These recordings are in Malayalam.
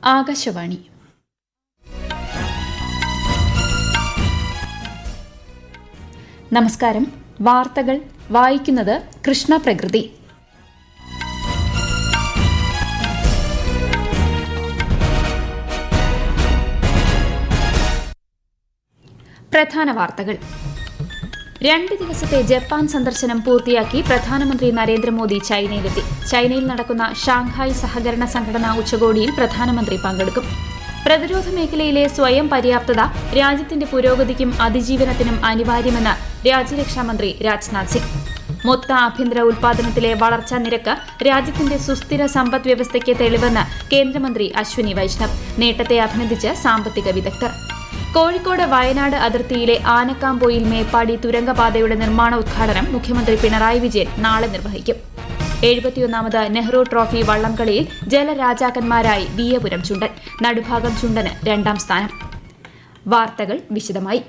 ആകാശവാണി. നമസ്കാരം. വാർത്തകൾ വായിക്കുന്നത് കൃഷ്ണ പ്രകൃതി. പ്രധാന വാർത്തകൾ. 2 ദിവസത്തെ ജപ്പാൻ സന്ദർശനം പൂർത്തിയാക്കി പ്രധാനമന്ത്രി നരേന്ദ്രമോദി ചൈനയിലെത്തി. ചൈനയിൽ നടക്കുന്ന ഷാങ്ഹായ് സഹകരണ സംഘടനാ ഉച്ചകോടിയിൽ പ്രധാനമന്ത്രി പങ്കെടുക്കും. പ്രതിരോധ മേഖലയിലെ സ്വയം പര്യാപ്തത രാജ്യത്തിന്റെ പുരോഗതിക്കും അതിജീവനത്തിനും അനിവാര്യമെന്ന് രാജ്യരക്ഷാമന്ത്രി രാജ്നാഥ് സിംഗ്. മൊത്ത ആഭ്യന്തര ഉൽപാദനത്തിലെ വളർച്ചാ നിരക്ക് രാജ്യത്തിന്റെ സുസ്ഥിര സമ്പദ് വ്യവസ്ഥയ്ക്ക് തെളിവെന്ന് കേന്ദ്രമന്ത്രി അശ്വിനി വൈഷ്ണവ്. നേട്ടത്തെ അഭിനന്ദിച്ച് സാമ്പത്തിക വിദഗ്ധർ. കോഴിക്കോട് വയനാട് അതിർത്തിയിലെ ആനക്കാംപൊയിൽ മേപ്പാടി തുരങ്കപാതയുടെ നിർമ്മാണ ഉദ്ഘാടനം മുഖ്യമന്ത്രി പിണറായി വിജയൻ നാളെ നിർവഹിക്കും. 71ാമത് നെഹ്റു ട്രോഫി വള്ളംകളിയിൽ ജലരാജാക്കന്മാരായി വിയ്യപുരം ചുണ്ടൻ. നടുഭാഗം ചുണ്ടന് 2ാം സ്ഥാനം. വാർത്തകൾ വിശദമായി.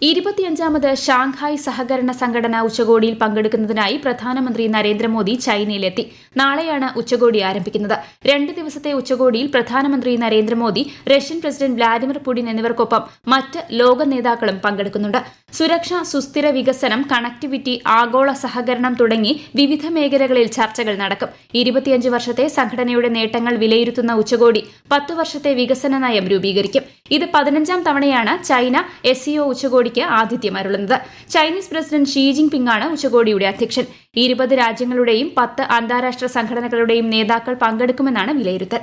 25ാമത് ഷാങ്ഹായ് സഹകരണ സംഘടന ഉച്ചകോടിയിൽ പങ്കെടുക്കുന്നതിനായി പ്രധാനമന്ത്രി നരേന്ദ്രമോദി ചൈനയിലെത്തി. നാളെയാണ് ഉച്ചകോടി ആരംഭിക്കുന്നത്. 2 ദിവസത്തെ ഉച്ചകോടിയിൽ പ്രധാനമന്ത്രി Narendra Modi, Russian president Vladimir Putin എന്നിവർക്കൊപ്പം മറ്റ് ലോക നേതാക്കളും പങ്കെടുക്കുന്നുണ്ട്. സുരക്ഷ, സുസ്ഥിര വികസനം, കണക്ടിവിറ്റി, ആഗോള സഹകരണം തുടങ്ങി വിവിധ മേഖലകളിൽ ചർച്ചകൾ നടക്കും. 25 വർഷത്തെ സംഘടനയുടെ നേട്ടങ്ങൾ വിലയിരുത്തുന്ന ഉച്ചകോടി 10 വർഷത്തെ വികസന നയം രൂപീകരിക്കും. ഇത് 15ാം തവണയാണ് ചൈന SCO ഉച്ചകോടിക്ക് ആതിഥ്യമരുളുന്നത്. ചൈനീസ് പ്രസിഡന്റ് ഷീ ജിൻ പിങ്ങാണ് ഉച്ചകോടിയുടെ അധ്യക്ഷൻ. 20 രാജ്യങ്ങളുടെയും 10 അന്താരാഷ്ട്ര സംഘടനകളുടെയും നേതാക്കൾ പങ്കെടുക്കുമെന്നാണ് വിലയിരുത്തൽ.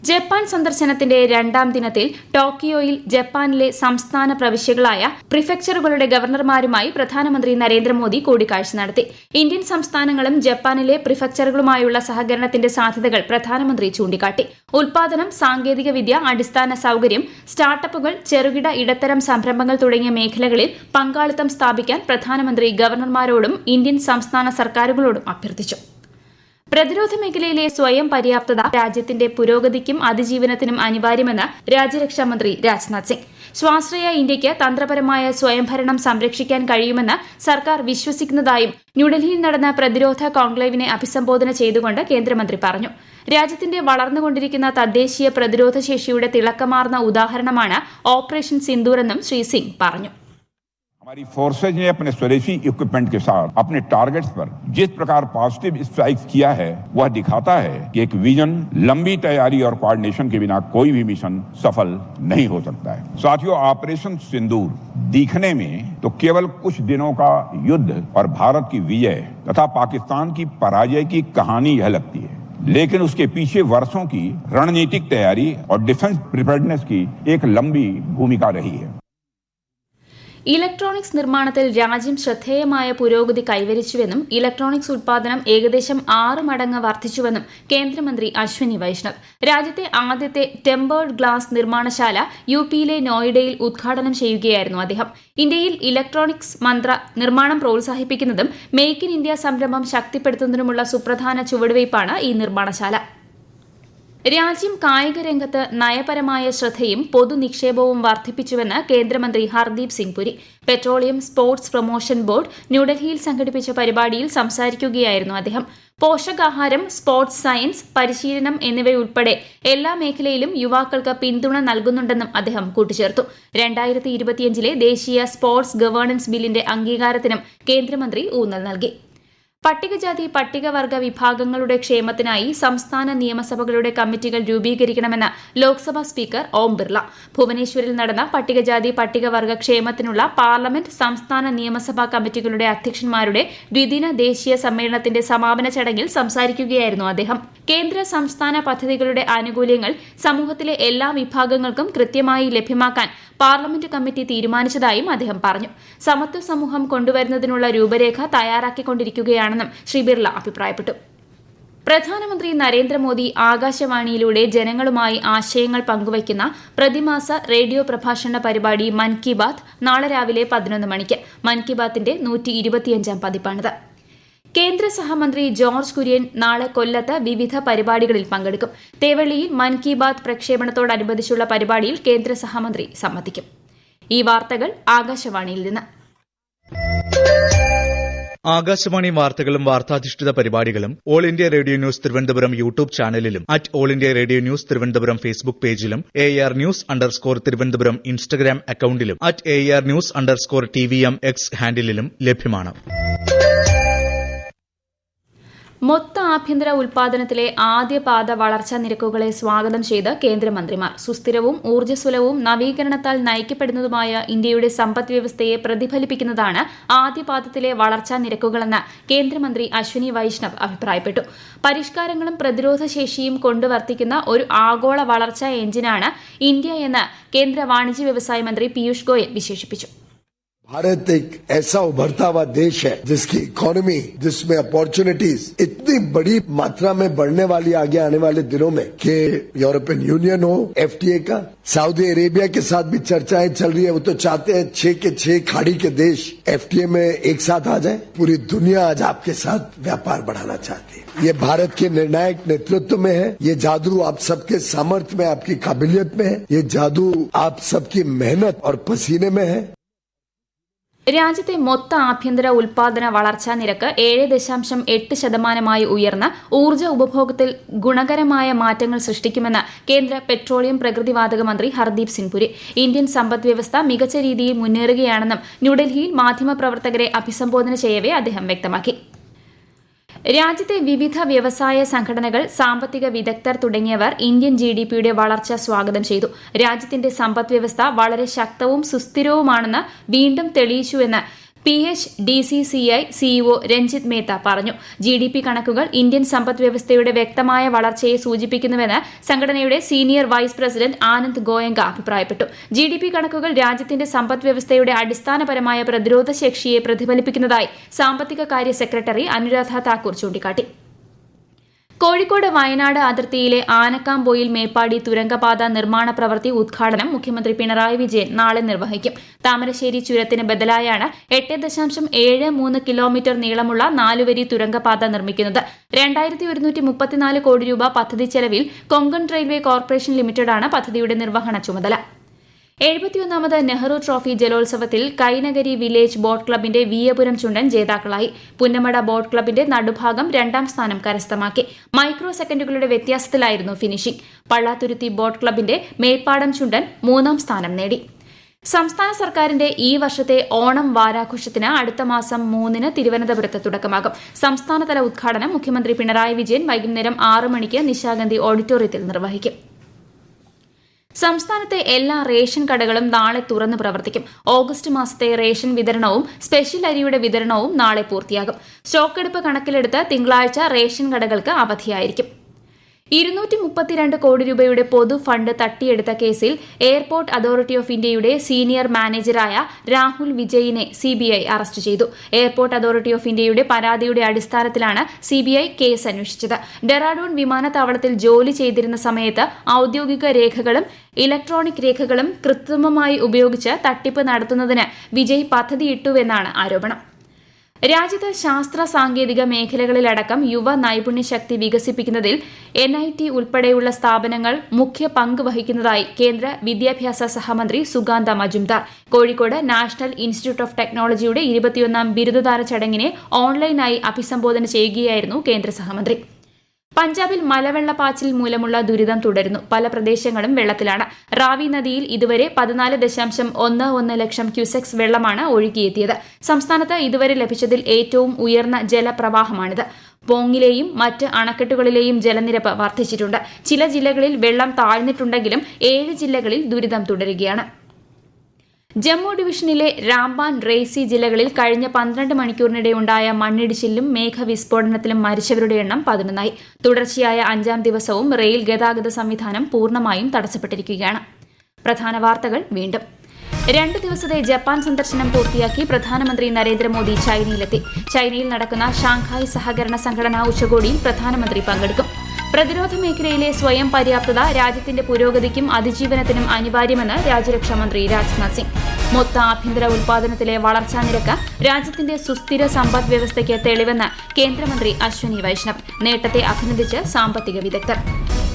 ജപ്പാൻ സന്ദർശനത്തിന്റെ 2ാം ദിനത്തിൽ ടോക്കിയോയിൽ ജപ്പാനിലെ സംസ്ഥാന പ്രവിശ്യകളായ പ്രിഫെക്ചറുകളുടെ ഗവർണർമാരുമായി പ്രധാനമന്ത്രി നരേന്ദ്രമോദി കൂടിക്കാഴ്ച നടത്തി. ഇന്ത്യൻ സംസ്ഥാനങ്ങളും ജപ്പാനിലെ പ്രിഫെക്ചറുകളുമായുള്ള സഹകരണത്തിന്റെ സാധ്യതകൾ പ്രധാനമന്ത്രി ചൂണ്ടിക്കാട്ടി. ഉൽപാദനം, സാങ്കേതിക വിദ്യ, അടിസ്ഥാന സൌകര്യം, സ്റ്റാർട്ടപ്പുകൾ, ചെറുകിട ഇടത്തരം സംരംഭങ്ങൾ തുടങ്ങിയ മേഖലകളിൽ പങ്കാളിത്തം സ്ഥാപിക്കാൻ പ്രധാനമന്ത്രി ഗവർണർമാരോടും ഇന്ത്യൻ സംസ്ഥാന സർക്കാരുകളോടും അഭ്യർത്ഥിച്ചു. പ്രതിരോധ മേഖലയിലെ സ്വയം പര്യാപ്തത രാജ്യത്തിന്റെ പുരോഗതിക്കും അതിജീവനത്തിനും അനിവാര്യമെന്ന് രാജ്യരക്ഷാമന്ത്രി രാജ്നാഥ് സിംഗ്. സ്വാശ്രയ ഇന്ത്യയ്ക്ക് തന്ത്രപരമായ സ്വയംഭരണം സംരക്ഷിക്കാൻ കഴിയുമെന്ന് സർക്കാർ വിശ്വസിക്കുന്നതായും ന്യൂഡൽഹിയിൽ നടന്ന പ്രതിരോധ കോൺക്ലേവിനെ അഭിസംബോധന ചെയ്തുകൊണ്ട് കേന്ദ്രമന്ത്രി പറഞ്ഞു. രാജ്യത്തിന്റെ വളർന്നുകൊണ്ടിരിക്കുന്ന തദ്ദേശീയ പ്രതിരോധ ശേഷിയുടെ തിളക്കമാർന്ന ഉദാഹരണമാണ് ഓപ്പറേഷൻ സിന്ദൂർ എന്നും ശ്രീ സിംഗ് പറഞ്ഞു. हमारी फोर्सेज ने अपने स्वदेशी इक्विपमेंट के साथ अपने टारगेट्स पर जिस प्रकार पॉजिटिव स्ट्राइक किया है वह दिखाता है कि एक विजन, लंबी तैयारी और कोऑर्डिनेशन के बिना कोई भी मिशन सफल नहीं हो सकता है. साथियों, ऑपरेशन सिंदूर दिखने में तो केवल कुछ दिनों का युद्ध और भारत की विजय तथा पाकिस्तान की पराजय की कहानी यह लगती है, लेकिन उसके पीछे वर्षों की रणनीतिक तैयारी और डिफेंस प्रिपेयर्डनेस की एक लंबी भूमिका रही है. ഇലക്ട്രോണിക്സ് നിർമ്മാണത്തിൽ രാജ്യം ശ്രദ്ധേയമായ പുരോഗതി കൈവരിച്ചുവെന്നും ഇലക്ട്രോണിക്സ് ഉൽപാദനം ഏകദേശം 6 മടങ്ങ് വർദ്ധിച്ചുവെന്നും കേന്ദ്രമന്ത്രി അശ്വിനി വൈഷ്ണവ്. രാജ്യത്തെ ആദ്യത്തെ ടെമ്പേർഡ് ഗ്ലാസ് നിർമ്മാണശാല UPയിലെ നോയിഡയിൽ ഉദ്ഘാടനം ചെയ്യുകയായിരുന്നു അദ്ദേഹം. ഇന്ത്യയിൽ ഇലക്ട്രോണിക്സ് നിർമ്മാണം പ്രോത്സാഹിപ്പിക്കുന്നതും മെയ്ക്ക് ഇൻ ഇന്ത്യ സംരംഭം ശക്തിപ്പെടുത്തുന്നതിനുമുള്ള സുപ്രധാന ചുവടുവയ്പ്പാണ് ഈ നിർമ്മാണശാല. രാജ്യം കായിക രംഗത്ത് നയപരമായ ശ്രദ്ധയും പൊതുനിക്ഷേപവും വർദ്ധിപ്പിച്ചുവെന്ന് കേന്ദ്രമന്ത്രി Hardeep Singh Puri. Petroleum sports promotion board ന്യൂഡൽഹിയിൽ സംഘടിപ്പിച്ച പരിപാടിയിൽ സംസാരിക്കുകയായിരുന്നു അദ്ദേഹം. പോഷകാഹാരം, സ്പോർട്സ് സയൻസ്, പരിശീലനം എന്നിവയുൾപ്പെടെ എല്ലാ മേഖലയിലും യുവാക്കൾക്ക് പിന്തുണ നൽകുന്നുണ്ടെന്നും അദ്ദേഹം കൂട്ടിച്ചേർത്തു. 2025 ദേശീയ സ്പോർട്സ് ഗവേണൻസ് ബില്ലിന്റെ അംഗീകാരത്തിനും കേന്ദ്രമന്ത്രി ഊന്നൽ നൽകി. പട്ടികജാതി പട്ടികവർഗ വിഭാഗങ്ങളുടെ ക്ഷേമത്തിനായി സംസ്ഥാന നിയമസഭകളുടെ കമ്മിറ്റികൾ രൂപീകരിക്കണമെന്ന് ലോക്സഭാ സ്പീക്കർ ഓം ബിർള. ഭുവനേശ്വരിൽ നടന്ന പട്ടികജാതി പട്ടികവർഗ ക്ഷേമത്തിനുള്ള പാർലമെന്റ് സംസ്ഥാന നിയമസഭാ കമ്മിറ്റികളുടെ അധ്യക്ഷന്മാരുടെ ദ്വിദിന ദേശീയ സമ്മേളനത്തിന്റെ സമാപന ചടങ്ങിൽ സംസാരിക്കുകയായിരുന്നു അദ്ദേഹം. കേന്ദ്ര സംസ്ഥാന പദ്ധതികളുടെ ആനുകൂല്യങ്ങൾ സമൂഹത്തിലെ എല്ലാ വിഭാഗങ്ങൾക്കും കൃത്യമായി ലഭ്യമാക്കാൻ പാർലമെന്റ് കമ്മിറ്റി തീരുമാനിച്ചതായും അദ്ദേഹം പറഞ്ഞു. സമത്വ സമൂഹം കൊണ്ടുവരുന്നതിനുള്ള രൂപരേഖ തയ്യാറാക്കിക്കൊണ്ടിരിക്കുകയാണെന്നും ശ്രീ ബിർള അഭിപ്രായപ്പെട്ടു. പ്രധാനമന്ത്രി നരേന്ദ്രമോദി ആകാശവാണിയിലൂടെ ജനങ്ങളുമായി ആശയങ്ങൾ പങ്കുവയ്ക്കുന്ന പ്രതിമാസ റേഡിയോ പ്രഭാഷണ പരിപാടി മൻ കി ബാത്ത് നാളെ രാവിലെ 11 മണിക്ക്. മൻ കി ബാത്തിന്റെ 125ാം പതിപ്പാണിത്. കേന്ദ്ര സഹമന്ത്രി ജോർജ് കുര്യൻ നാളെ കൊല്ലത്ത് വിവിധ പരിപാടികളിൽ പങ്കെടുക്കും. തേവള്ളിയിൽ മൻ കി ബാത്ത് പ്രക്ഷേപണത്തോടനുബന്ധിച്ചുള്ള പരിപാടിയിൽ കേന്ദ്ര സഹമന്ത്രി സംബന്ധിക്കും. ഈ വാർത്തകൾ ആകാശവാണിയിൽ നിന്ന്. ആകാശവാണി വാർത്തകളും വാർത്താധിഷ്ഠിത പരിപാടികളും All India Radio News Thiruvananthapuram YouTube ചാനലിലും @All India Radio News Thiruvananthapuram Facebook പേജിലും AR News_ തിരുവനന്തപുരം ഇൻസ്റ്റഗ്രാം അക്കൌണ്ടിലും @AR News_TVM X ഹാൻഡിലും ലഭ്യമാണ്. മൊത്ത ആഭ്യന്തര ഉൽപാദനത്തിലെ ആദ്യപാദ വളർച്ചാ നിരക്കുകളെ സ്വാഗതം ചെയ്ത് കേന്ദ്രമന്ത്രിമാർ. സുസ്ഥിരവും ഊർജ്ജസ്വലവും നവീകരണത്താൽ നയിക്കപ്പെടുന്നതുമായ ഇന്ത്യയുടെ സമ്പദ്വ്യവസ്ഥയെ പ്രതിഫലിപ്പിക്കുന്നതാണ് ആദ്യപാദത്തിലെ വളർച്ചാ നിരക്കുകളെന്ന് കേന്ദ്രമന്ത്രി അശ്വിനി വൈഷ്ണവ് അഭിപ്രായപ്പെട്ടു. പരിഷ്കാരങ്ങളും പ്രതിരോധശേഷിയും കൊണ്ടുവർത്തിക്കുന്ന ഒരു ആഗോള വളർച്ചാ എഞ്ചിനാണ് ഇന്ത്യ എന്ന് കേന്ദ്ര വാണിജ്യ വ്യവസായ മന്ത്രി പീയൂഷ് ഗോയൽ വിശേഷിപ്പിച്ചു. भारत एक ऐसा उभरता हुआ देश है जिसकी इकोनॉमी, जिसमें अपॉर्चुनिटीज इतनी बड़ी मात्रा में बढ़ने वाली आगे आने वाले दिनों में कि यूरोपियन यूनियन हो, FTA का, सऊदी अरेबिया के साथ भी चर्चाएं चल रही है. वो तो चाहते हैं 6 के 6 खाड़ी के देश FTA में एक साथ आ जाए. पूरी दुनिया आज आपके साथ व्यापार बढ़ाना चाहती है. ये भारत के निर्णायक नेतृत्व में है. ये जादू आप सबके सामर्थ्य में, आपकी काबिलियत में है. ये जादू आप सबकी मेहनत और पसीने में है. രാജ്യത്തെ മൊത്ത ആഭ്യന്തര ഉൽപാദന വളർച്ചാ നിരക്ക് 7.8% ഉയർന്ന് ഊർജ്ജ ഉപഭോഗത്തിൽ ഗുണകരമായ മാറ്റങ്ങൾ സൃഷ്ടിക്കുമെന്ന് കേന്ദ്ര പെട്രോളിയം പ്രകൃതിവാതക മന്ത്രി ഹർദീപ് സിംഗ് പുരി. ഇന്ത്യൻ സമ്പദ്വ്യവസ്ഥ മികച്ച രീതിയിൽ മുന്നേറുകയാണെന്നും ന്യൂഡൽഹിയിൽ മാധ്യമപ്രവർത്തകരെ അഭിസംബോധന ചെയ്യവെ അദ്ദേഹം വ്യക്തമാക്കി. രാജ്യത്തെ വിവിധ വ്യവസായ സംഘടനകൾ, സാമ്പത്തിക വിദഗ്ധർ തുടങ്ങിയവർ ഇന്ത്യൻ GDPയുടെ വളർച്ച സ്വാഗതം ചെയ്തു. രാജ്യത്തിന്റെ സമ്പദ്വ്യവസ്ഥ വളരെ ശക്തവും സുസ്ഥിരവുമാണെന്ന് വീണ്ടും തെളിയിച്ചുവെന്ന് PHDCCI CEO രഞ്ജിത് മേത്ത പറഞ്ഞു. GDP കണക്കുകൾ ഇന്ത്യൻ സമ്പദ്വ്യവസ്ഥയുടെ വ്യക്തമായ വളർച്ചയെ സൂചിപ്പിക്കുന്നുവെന്ന് സംഘടനയുടെ senior vice president Anand Goenka അഭിപ്രായപ്പെട്ടു. GDP കണക്കുകൾ രാജ്യത്തിന്റെ സമ്പദ്വ്യവസ്ഥയുടെ അടിസ്ഥാനപരമായ പ്രതിരോധശേഷിയെ പ്രതിഫലിപ്പിക്കുന്നതായി സാമ്പത്തിക കാര്യ സെക്രട്ടറി അനുരാധ താക്കൂർ ചൂണ്ടിക്കാട്ടി. കോഴിക്കോട് വയനാട് അതിർത്തിയിലെ ആനക്കാംപൊയിൽ മേപ്പാടി തുരങ്കപാത നിർമ്മാണ പ്രവൃത്തി ഉദ്ഘാടനം മുഖ്യമന്ത്രി പിണറായി വിജയൻ നാളെ നിർവഹിക്കും. താമരശ്ശേരി ചുരത്തിന് ബദലായാണ് 8.73 കിലോമീറ്റർ നീളമുള്ള 4-വരി തുരങ്കപാത നിർമ്മിക്കുന്നത്. 2134 കോടി രൂപ പദ്ധതി ചെലവിൽ കൊങ്കൺ റെയിൽവേ കോർപ്പറേഷൻ ലിമിറ്റഡാണ് പദ്ധതിയുടെ നിർവഹണ ചുമതല. 71ാമത് നെഹ്റു ട്രോഫി ജലോത്സവത്തിൽ കൈനഗരി വില്ലേജ് ബോട്ട് ക്ലബിന്റെ വിയപുരം ചുണ്ടൻ ജേതാക്കളായി. പുന്നമട ബോട്ട് ക്ലബിന്റെ നടുഭാഗം 2ാം സ്ഥാനം കരസ്ഥമാക്കി. മൈക്രോ സെക്കൻഡുകളുടെ വ്യത്യാസത്തിലായിരുന്നു ഫിനിഷിംഗ്. പള്ളാത്തുരുത്തി ബോട്ട് ക്ലബിന്റെ മേപ്പാടം ചുണ്ടൻ 3ാം സ്ഥാനം നേടി. സംസ്ഥാന സർക്കാരിന്റെ ഈ വർഷത്തെ ഓണം വാരാഘോഷത്തിന് അടുത്ത മാസം 3-ന് തിരുവനന്തപുരത്ത് തുടക്കമാകും. സംസ്ഥാനതല ഉദ്ഘാടനം മുഖ്യമന്ത്രി പിണറായി വിജയൻ വൈകുന്നേരം 6 മണിക്ക് നിശാഗന്ധി ഓഡിറ്റോറിയത്തിൽ നിർവഹിക്കും. സംസ്ഥാനത്തെ എല്ലാ റേഷൻ കടകളും നാളെ തുറന്ന് പ്രവർത്തിക്കും. ഓഗസ്റ്റ് മാസത്തെ റേഷൻ വിതരണവും സ്പെഷ്യൽ അരിയുടെ വിതരണവും നാളെ പൂർത്തിയാകും. സ്റ്റോക്കെടുപ്പ് കണക്കിലെടുത്ത് തിങ്കളാഴ്ച റേഷൻ കടകൾക്ക് അവധിയായിരിക്കും. 232 കോടി രൂപയുടെ പൊതു ഫണ്ട് തട്ടിയെടുത്ത കേസിൽ എയർപോർട്ട് അതോറിറ്റി ഓഫ് ഇന്ത്യയുടെ സീനിയർ മാനേജറായ രാഹുൽ വിജയിനെ CBI അറസ്റ്റ് ചെയ്തു. എയർപോർട്ട് അതോറിറ്റി ഓഫ് ഇന്ത്യയുടെ പരാതിയുടെ അടിസ്ഥാനത്തിലാണ് CBI കേസ് അന്വേഷിച്ചത്. ഡെറാഡൂൺ വിമാനത്താവളത്തിൽ ജോലി ചെയ്തിരുന്ന സമയത്ത് ഔദ്യോഗിക രേഖകളും ഇലക്ട്രോണിക് രേഖകളും കൃത്രിമമായി ഉപയോഗിച്ച് തട്ടിപ്പ് നടത്തുന്നതിന് വിജയ് പദ്ധതിയിട്ടുവെന്നാണ് ആരോപണം. രാജ്യത്ത് ശാസ്ത്ര സാങ്കേതിക മേഖലകളിലടക്കം യുവ നൈപുണ്യശക്തി വികസിപ്പിക്കുന്നതിൽ NIT ഉൾപ്പെടെയുള്ള സ്ഥാപനങ്ങൾ മുഖ്യ പങ്ക് വഹിക്കുന്നതായി കേന്ദ്ര വിദ്യാഭ്യാസ സഹമന്ത്രി Sukanta Majumdar. Kozhikode national institute of ടെക്നോളജിയുടെ 21ാം ബിരുദദാന ചടങ്ങിനെ ഓൺലൈനായി അഭിസംബോധന ചെയ്യുകയായിരുന്നു കേന്ദ്ര സഹമന്ത്രി. പഞ്ചാബിൽ മലവെള്ളപ്പാച്ചിൽ മൂലമുള്ള ദുരിതം തുടരുന്നു. പല പ്രദേശങ്ങളും വെള്ളത്തിലാണ്. റാവി നദിയിൽ ഇതുവരെ 14.11 ലക്ഷം ക്യൂസെക്സ് വെള്ളമാണ് ഒഴുകിയെത്തിയത്. സംസ്ഥാനത്ത് ഇതുവരെ ലഭിച്ചതിൽ ഏറ്റവും ഉയർന്ന ജലപ്രവാഹമാണിത്. പോങ്ങിലെയും മറ്റ് അണക്കെട്ടുകളിലെയും ജലനിരപ്പ് വർദ്ധിച്ചിട്ടുണ്ട്. ചില ജില്ലകളിൽ വെള്ളം താഴ്ന്നിട്ടുണ്ടെങ്കിലും 7 ജില്ലകളിൽ ദുരിതം തുടരുകയാണ്. ജമ്മു ഡിവിഷനിലെ രാംബാൻ, റേസി ജില്ലകളിൽ കഴിഞ്ഞ 12 മണിക്കൂറിനിടെ ഉണ്ടായ മണ്ണിടിച്ചിലും മേഘവിസ്ഫോടനത്തിലും മരിച്ചവരുടെ എണ്ണം 11ആയി. തുടർച്ചയായ 5ാം ദിവസവും റെയിൽ ഗതാഗത സംവിധാനം പൂർണ്ണമായും തടസ്സപ്പെട്ടിരിക്കുകയാണ്. പ്രധാന വാർത്തകൾ വീണ്ടും. 2 ദിവസത്തെ ജപ്പാൻ സന്ദർശനം പൂർത്തിയാക്കി പ്രധാനമന്ത്രി നരേന്ദ്രമോദി ചൈനയിലെത്തി. ചൈനയിൽ നടക്കുന്ന ഷാങ്ഹായ് സഹകരണ സംഘടനാ ഉച്ചകോടിയിൽ പ്രധാനമന്ത്രി പങ്കെടുക്കും. പ്രതിരോധ മേഖലയിലെ സ്വയം പര്യാപ്തത രാജ്യത്തിന്റെ പുരോഗതിക്കും അതിജീവനത്തിനും അനിവാര്യമെന്ന് രാജ്യരക്ഷാമന്ത്രി രാജ്നാഥ് സിംഗ്. മൊത്ത ആഭ്യന്തര ഉൽപാദനത്തിലെ വളർച്ചാ നിരക്ക് രാജ്യത്തിന്റെ സുസ്ഥിര സമ്പദ് വ്യവസ്ഥയ്ക്ക് തെളിവെന്ന് കേന്ദ്രമന്ത്രി അശ്വിനി വൈഷ്ണവ്. നേട്ടത്തെ അഭിനന്ദിച്ച് സാമ്പത്തിക വിദഗ്ധർ.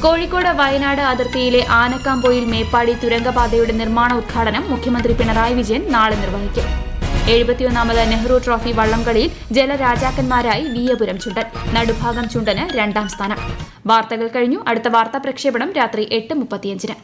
കോഴിക്കോട് വയനാട് അതിർത്തിയിലെ ആനക്കാംപൊയിൽ മേപ്പാടി തുരങ്കപാതയുടെ നിർമ്മാണ ഉദ്ഘാടനം മുഖ്യമന്ത്രി പിണറായി വിജയൻ നാളെ നിർവഹിക്കും. 71ാമത് നെഹ്റു ട്രോഫി വള്ളംകളിയിൽ ജലരാജാക്കന്മാരായി വിയ്യപുരം ചുണ്ടൻ. നടുഭാഗം ചുണ്ടന് 2ാം സ്ഥാനം. വാർത്തകൾ കഴിഞ്ഞു. അടുത്ത വാർത്താ പ്രക്ഷേപണം രാത്രി 8:35.